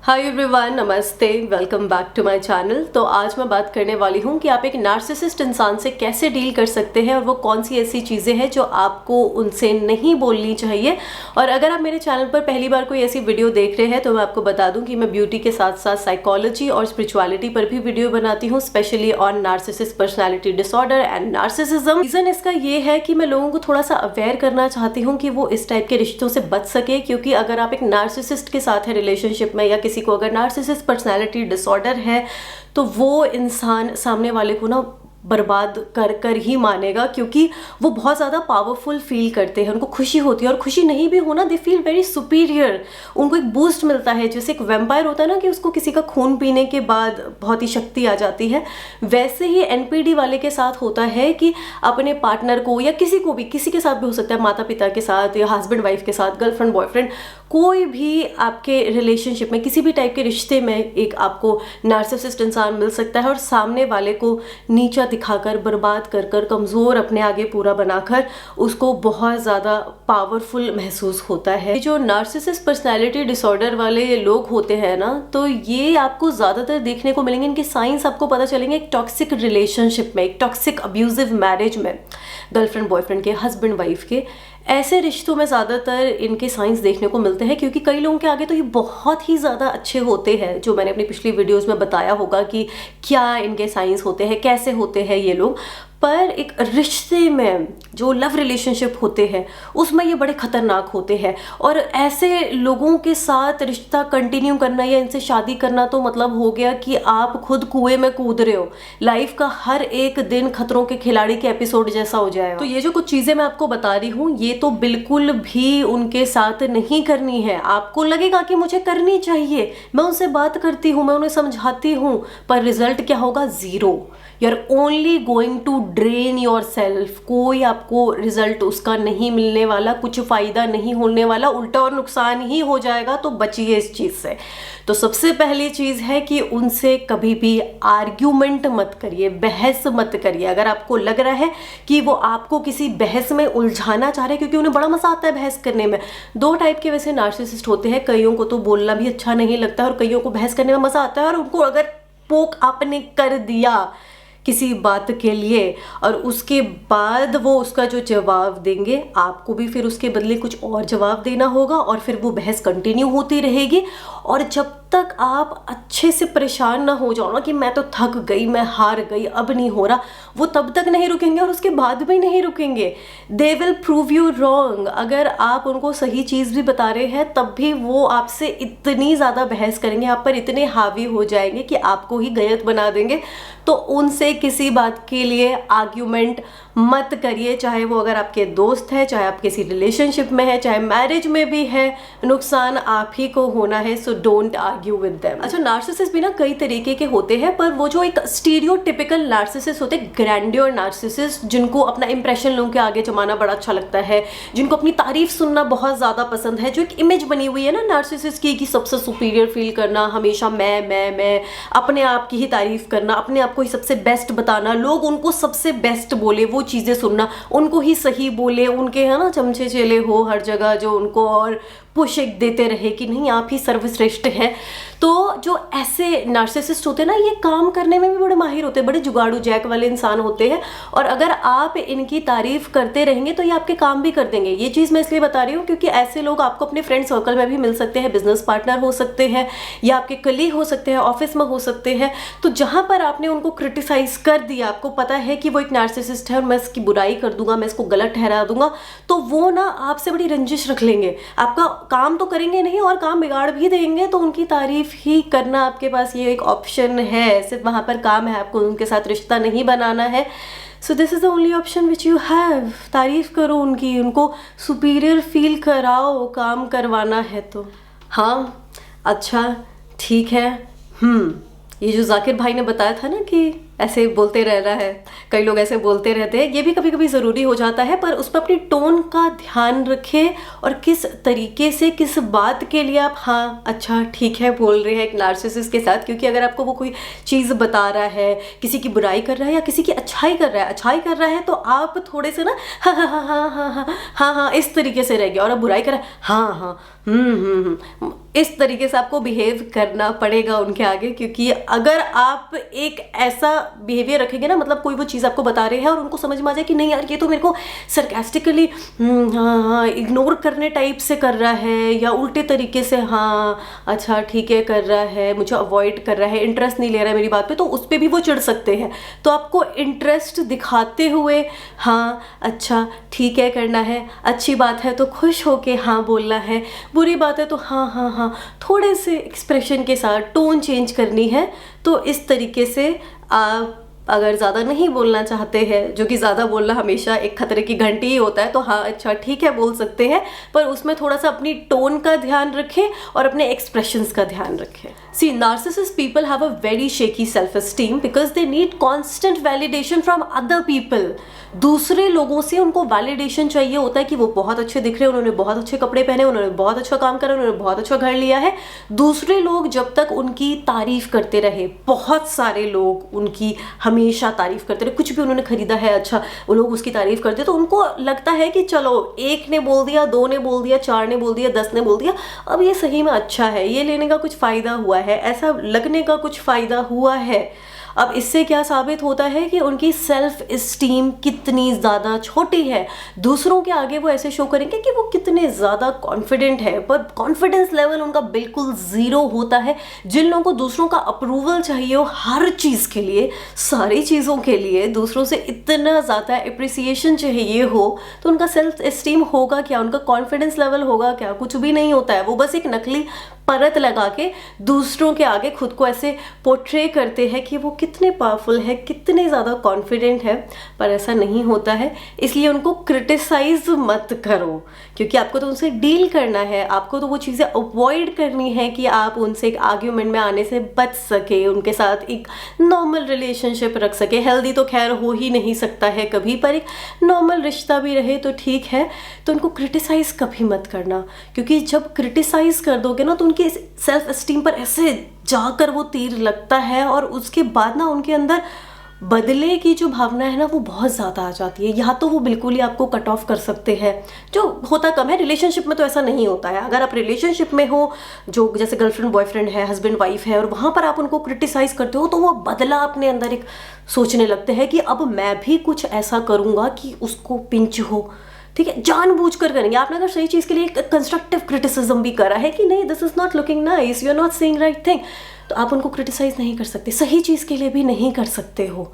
हाय everyone, नमस्ते, welcome back to my channel. तो आज मैं बात करने वाली हूँ कि आप एक नार्सिसिस्ट इंसान से कैसे डील कर सकते हैं और वो कौन सी ऐसी चीज़ें हैं जो आपको उनसे नहीं बोलनी चाहिए। और अगर आप मेरे चैनल पर पहली बार कोई ऐसी वीडियो देख रहे हैं तो मैं आपको बता दूँ कि मैं ब्यूटी के साथ साथ साइकोलॉजी और स्पिरिचुअलिटी पर भी वीडियो बनाती हूँ, specially on narcissist personality disorder and narcissism. Reason इसका ये है कि मैं लोगों को थोड़ा सा अवेयर करना चाहती हूँ कि वो इस टाइप के रिश्तों से बच सके, क्योंकि अगर आप एक नार्सिसिस्ट के साथ है रिलेशनशिप में या किसी को अगर नार्सिसिस्ट पर्सनालिटी डिसऑर्डर है तो वो इंसान सामने वाले को ना बर्बाद कर कर ही मानेगा, क्योंकि वो बहुत ज़्यादा पावरफुल फील करते हैं। उनको खुशी होती है और खुशी नहीं भी होना, दे फील वेरी सुपीरियर। उनको एक बूस्ट मिलता है, जैसे एक वैम्पायर होता है ना कि उसको किसी का खून पीने के बाद बहुत ही शक्ति आ जाती है, वैसे ही एनपीडी वाले के साथ होता है कि अपने पार्टनर को या किसी को भी, किसी के साथ भी हो सकता है, माता पिता के साथ या हस्बैंड वाइफ के साथ, गर्लफ्रेंड बॉयफ्रेंड, कोई भी आपके रिलेशनशिप में किसी भी टाइप के रिश्ते में एक आपको नार्सिसिस्ट इंसान मिल सकता है और सामने वाले को नीचा दिखाकर, बर्बाद कर कर, कमज़ोर अपने आगे पूरा बनाकर उसको बहुत ज़्यादा पावरफुल महसूस होता है। जो नार्सिसिस्ट पर्सनैलिटी डिसऑर्डर वाले लोग होते हैं ना, तो ये आपको ज़्यादातर देखने को मिलेंगे, इनके साइंस आपको पता चलेंगे एक टॉक्सिक रिलेशनशिप में, एक टॉक्सिक अब्यूजिव मैरिज में, गर्लफ्रेंड बॉयफ्रेंड के, हस्बैंड वाइफ के, ऐसे रिश्तों में ज़्यादातर इनके साइंस देखने को मिलते हैं। क्योंकि कई लोगों के आगे तो ये बहुत ही ज़्यादा अच्छे होते हैं, जो मैंने अपनी पिछली वीडियोस में बताया होगा कि क्या इनके साइंस होते हैं, कैसे होते हैं ये लोग, पर एक रिश्ते में जो लव रिलेशनशिप होते हैं उसमें ये बड़े खतरनाक होते हैं। और ऐसे लोगों के साथ रिश्ता कंटिन्यू करना या इनसे शादी करना तो मतलब हो गया कि आप खुद कुएं में कूद रहे हो, लाइफ का हर एक दिन खतरों के खिलाड़ी के एपिसोड जैसा हो जाएगा। तो ये जो कुछ चीज़ें मैं आपको बता रही हूँ ये तो बिल्कुल भी उनके साथ नहीं करनी है। आपको लगेगा कि मुझे करनी चाहिए, मैं उनसे बात करती हूँ, मैं उन्हें समझाती हूँ, पर रिजल्ट क्या होगा? Zero. You are only going to drain your yourself आपको रिजल्ट उसका नहीं मिलने वाला, कुछ फायदा नहीं होने वाला, उल्टा और नुकसान ही हो जाएगा। तो बचिए इस चीज़ से। तो सबसे पहली चीज़ है कि उनसे कभी भी आर्ग्यूमेंट मत करिए, बहस मत करिए। अगर आपको लग रहा है कि वो आपको किसी बहस में उलझाना चाह रहे हैं, क्योंकि उन्हें बड़ा मजा आता है बहस करने में। दो टाइप के वैसे नार्सिसिस्ट होते हैं, कईयों को तो बोलना भी अच्छा नहीं लगता है और कईयों को बहस करने में मजा आता है। और उनको अगर पोक आपने कर दिया किसी बात के लिए और उसके बाद वो उसका जो जवाब देंगे, आपको भी फिर उसके बदले कुछ और जवाब देना होगा और फिर वो बहस कंटिन्यू होती रहेगी। और जब तक आप अच्छे से परेशान ना हो जाओ ना कि मैं तो थक गई, मैं हार गई, अब नहीं हो रहा, वो तब तक नहीं रुकेंगे और उसके बाद भी नहीं रुकेंगे। They will prove you wrong. अगर आप उनको सही चीज़ भी बता रहे हैं तब भी वो आपसे इतनी ज़्यादा बहस करेंगे, आप पर इतने हावी हो जाएंगे कि आपको ही गलत बना देंगे। तो उनसे किसी बात के लिए आर्ग्यूमेंट मत करिए, चाहे वो अगर आपके दोस्त है, चाहे आप किसी रिलेशनशिप में है, चाहे मैरिज में भी है, नुकसान आप ही को होना है। So don't argue with them. अच्छा, नार्सिसिस्ट भी ना कई तरीके के होते हैं, पर वो जो एक स्टीरियोटिपिकल नार्सिसिस्ट होते हैं, ग्रैंडियर नार्सिसिस्ट, जिनको अपना इंप्रेशन लोगों के आगे जमाना बड़ा अच्छा लगता है, जिनको अपनी तारीफ सुनना बहुत ज़्यादा पसंद है, जो एक इमेज बनी हुई है ना नार्सिसिस्ट की कि सबसे सुपीरियर फील करना, हमेशा मैं अपने आप की ही तारीफ करना, अपने आप को ही सबसे बेस्ट बताना, लोग उनको सबसे बेस्ट बोले, वो चीज़ें सुनना, उनको ही सही बोले, उनके है ना चमचे चेले हो हर जगह, जो उनको और पुश देते रहे कि नहीं आप ही सर्वश्रेष्ठ हैं। तो जो ऐसे नार्सिसिस्ट होते हैं ना, ये काम करने में भी बड़े माहिर होते हैं, बड़े जुगाड़ू जैक वाले इंसान होते हैं। और अगर आप इनकी तारीफ करते रहेंगे तो ये आपके काम भी कर देंगे। ये चीज़ मैं इसलिए बता रही हूँ क्योंकि ऐसे लोग आपको अपने फ्रेंड सर्कल में भी मिल सकते हैं, बिजनेस पार्टनर हो सकते हैं या आपके कलीग हो सकते हैं, ऑफिस में हो सकते हैं। तो जहाँ पर आपने उनको क्रिटिसाइज कर दिया, आपको पता है कि वो एक नार्सिसिस्ट है और मैं इसकी बुराई कर दूंगा, मैं इसको गलत ठहरा दूंगा, तो वो ना आपसे बड़ी रंजिश रख लेंगे। आपका काम तो करेंगे नहीं और काम बिगाड़ भी देंगे। तो उनकी तारीफ ही करना आपके पास ये एक ऑप्शन है, सिर्फ वहाँ पर काम है, आपको उनके साथ रिश्ता नहीं बनाना है। So this is the only option which you have. तारीफ करो उनकी, उनको सुपीरियर फील कराओ, काम करवाना है तो। हाँ, अच्छा, ठीक है। ये जो जाकिर भाई ने बताया था ना कि ऐसे बोलते रहना है, कई लोग ऐसे बोलते रहते हैं, ये भी कभी कभी ज़रूरी हो जाता है, पर उस पर अपनी टोन का ध्यान रखें और किस तरीके से, किस बात के लिए आप हाँ अच्छा ठीक है बोल रहे हैं एक नार्सिसिस्ट के साथ। क्योंकि अगर आपको वो कोई चीज़ बता रहा है, किसी की बुराई कर रहा है या किसी की अच्छाई कर रहा है तो आप थोड़े से ना हाँ हाँ हाँ हाँ हाँ हाँ हाँ हाँ इस तरीके से रहेंगे, और अब बुराई कर रहा है हाँ हाँ इस तरीके से आपको बिहेव करना पड़ेगा उनके आगे। क्योंकि अगर आप एक ऐसा बिहेवियर रखेंगे ना, मतलब कोई वो चीज़ आपको बता रहे हैं और उनको समझ में आ जाए कि नहीं यार ये तो मेरे को सरकास्टिकली हाँ हाँ इग्नोर करने टाइप से कर रहा है, या उल्टे तरीके से हाँ अच्छा ठीक है कर रहा है, मुझे अवॉइड कर रहा है, इंटरेस्ट नहीं ले रहा है मेरी बात पे, तो उस पर भी वो चिढ़ सकते हैं। तो आपको इंटरेस्ट दिखाते हुए हाँ अच्छा ठीक है करना है, अच्छी बात है तो खुश होके हाँ बोलना है, बुरी बात है तो हाँ हाँ हाँ थोड़े से एक्सप्रेशन के साथ टोन चेंज करनी है। तो इस तरीके से आप अगर ज़्यादा नहीं बोलना चाहते हैं, जो कि ज़्यादा बोलना हमेशा एक खतरे की घंटी ही होता है, तो हाँ अच्छा ठीक है बोल सकते हैं, पर उसमें थोड़ा सा अपनी टोन का ध्यान रखें और अपने एक्सप्रेशंस का ध्यान रखें। See, narcissist people have a very shaky self-esteem because they need constant validation from other people. दूसरे लोगों से उनको वैलिडेशन चाहिए होता है कि वो बहुत अच्छे दिख रहे हैं, उन्होंने बहुत अच्छे कपड़े पहने, उन्होंने बहुत अच्छा काम करा, उन्होंने बहुत अच्छा घर लिया है। दूसरे लोग जब तक उनकी तारीफ करते रहे, बहुत सारे लोग उनकी हमेशा तारीफ करते रहे, कुछ भी उन्होंने खरीदा है अच्छा वो लोग उसकी तारीफ करते, तो उनको लगता है कि चलो एक ने बोल दिया, दो ने बोल दिया, चार ने बोल दिया, 10 ने बोल दिया, अब ये सही में अच्छा है, ये लेने का कुछ फ़ायदा हुआ है, ऐसा लगने का कुछ फ़ायदा हुआ है। अब इससे क्या साबित होता है कि उनकी सेल्फ इस्टीम कितनी ज़्यादा छोटी है। दूसरों के आगे वो ऐसे शो करेंगे कि वो कितने ज़्यादा कॉन्फिडेंट है, पर कॉन्फिडेंस लेवल उनका बिल्कुल ज़ीरो होता है। जिन लोगों को दूसरों का अप्रूवल चाहिए हो हर चीज़ के लिए, सारी चीज़ों के लिए, दूसरों से इतना ज़्यादा अप्रिसिएशन चाहिए हो, तो उनका सेल्फ इस्टीम होगा क्या, उनका कॉन्फिडेंस लेवल होगा क्या? कुछ भी नहीं होता है। वो बस एक नकली परत लगा के दूसरों के आगे खुद को ऐसे पोर्ट्रे करते हैं कि वो कितने पावरफुल है, कितने ज़्यादा कॉन्फिडेंट है, पर ऐसा नहीं होता है। इसलिए उनको क्रिटिसाइज मत करो, क्योंकि आपको तो उनसे डील करना है, आपको तो वो चीज़ें अवॉइड करनी है कि आप उनसे एक आर्ग्यूमेंट में आने से बच सके, उनके साथ एक नॉर्मल रिलेशनशिप रख सके। हेल्दी तो खैर हो ही नहीं सकता है कभी, पर एक नॉर्मल रिश्ता भी रहे तो ठीक है। तो उनको क्रिटिसाइज़ कभी मत करना, क्योंकि जब क्रिटिसाइज़ कर दोगे ना तो उनकी सेल्फ एस्टीम पर ऐसे जाकर वो तीर लगता है, और उसके बाद ना उनके अंदर बदले की जो भावना है ना वो बहुत ज़्यादा आ जाती है। या तो वो बिल्कुल ही आपको कट ऑफ कर सकते हैं, जो होता कम है। रिलेशनशिप में तो ऐसा नहीं होता है। अगर आप रिलेशनशिप में हो, जो जैसे गर्लफ्रेंड बॉयफ्रेंड है, हस्बैंड वाइफ है, और वहाँ पर आप उनको क्रिटिसाइज़ करते हो, तो वो बदला अपने अंदर एक सोचने लगते हैं कि अब मैं भी कुछ ऐसा करूँगा कि उसको पिंच हो। ठीक है, जानबूझ कर करेंगे। आपने अगर सही चीज़ के लिए एक कंस्ट्रक्टिव क्रिटिसिज्म भी करा है कि नहीं this is not looking nice, you are not saying right thing, तो आप उनको क्रिटिसाइज़ नहीं कर सकते, सही चीज़ के लिए भी नहीं कर सकते हो।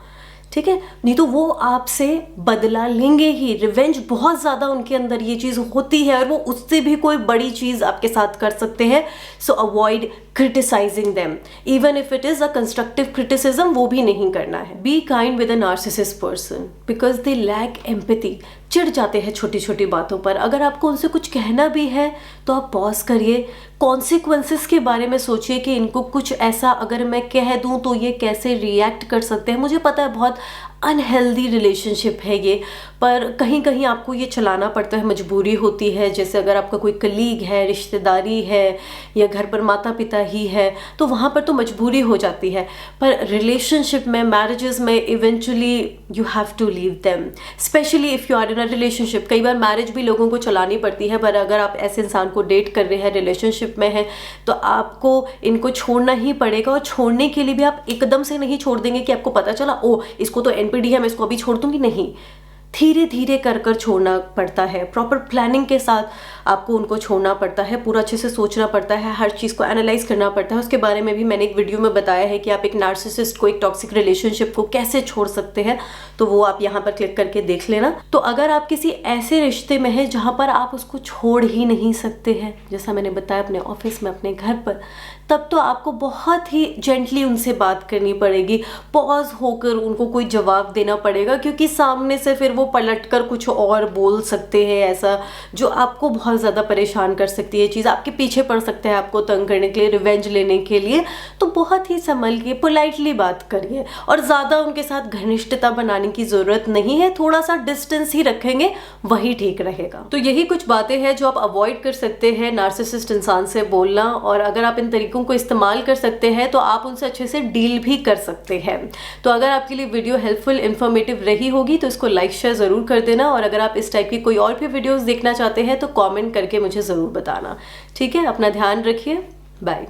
ठीक है, नहीं तो वो आपसे बदला लेंगे ही। रिवेंज बहुत ज़्यादा उनके अंदर ये चीज़ होती है, और वो उससे भी कोई बड़ी चीज़ आपके साथ कर सकते हैं। So avoid criticising them, even if it is a constructive criticism, वो भी नहीं करना है। Be kind with a narcissist person because they lack empathy. चिढ़ जाते हैं छोटी छोटी बातों पर। अगर आपको उनसे कुछ कहना भी है तो आप पॉज करिए, कॉन्सिक्वेंसेस के बारे में सोचिए कि इनको कुछ ऐसा अगर मैं कह दूं तो ये कैसे रिएक्ट कर सकते हैं। मुझे पता है बहुत अनहेल्दी रिलेशनशिप है ये, पर कहीं कहीं आपको ये चलाना पड़ता है, मजबूरी होती है। जैसे अगर आपका कोई कलीग है, रिश्तेदारी है, या घर पर माता पिता ही है, तो वहाँ पर तो मजबूरी हो जाती है। पर रिलेशनशिप में, मैरिजेस में, eventually you have to leave them, specially if you are in a relationship. कई बार मैरिज भी लोगों को चलानी पड़ती है, पर अगर आप ऐसे इंसान को डेट कर रहे हैं, रिलेशनशिप में हैं, तो आपको इनको छोड़ना ही पड़ेगा। और छोड़ने के लिए भी आप एकदम से नहीं छोड़ देंगे कि आपको पता चला ओ इसको तो एनपीडी है, मैं इसको अभी छोड़ दूंगी, नहीं। धीरे धीरे कर कर छोड़ना पड़ता है, प्रॉपर प्लानिंग के साथ आपको उनको छोड़ना पड़ता है, पूरा अच्छे से सोचना पड़ता है, हर चीज़ को एनालाइज करना पड़ता है। उसके बारे में भी मैंने एक वीडियो में बताया है कि आप एक नार्सिसिस्ट को, एक टॉक्सिक रिलेशनशिप को कैसे छोड़ सकते हैं, तो वो आप यहाँ पर क्लिक करके देख लेना। तो अगर आप किसी ऐसे रिश्ते में हैं जहाँ पर आप उसको छोड़ ही नहीं सकते हैं, जैसा मैंने बताया अपने ऑफिस में, अपने घर पर, तब तो आपको बहुत ही जेंटली उनसे बात करनी पड़ेगी, पॉज होकर उनको कोई जवाब देना पड़ेगा, क्योंकि सामने से फिर वो वो पलट कर कुछ और बोल सकते हैं, ऐसा जो आपको बहुत ज़्यादा परेशान कर सकती है चीज़, आपके पीछे पड़ सकते हैं आपको तंग करने के लिए, रिवेंज लेने के लिए। तो बहुत ही संभल के पोलाइटली बात करिए और ज़्यादा उनके साथ घनिष्ठता बनाने की ज़रूरत नहीं है, थोड़ा सा डिस्टेंस ही रखेंगे वही ठीक रहेगा। तो यही कुछ बातें हैं जो आप अवॉइड कर सकते हैं नार्सिसिस्ट इंसान से बोलना, और अगर आप इन तरीकों को इस्तेमाल कर सकते हैं तो आप उनसे अच्छे से डील भी कर सकते हैं। तो अगर आपके लिए वीडियो हेल्पफुल इन्फॉर्मेटिव रही होगी तो इसको लाइक शेयर ज़रूर कर देना, और अगर आप इस टाइप की कोई और भी वीडियोज़ देखना चाहते हैं तो कॉमेंट करके मुझे ज़रूर बताना। ठीक है, अपना ध्यान रखिए, बाय।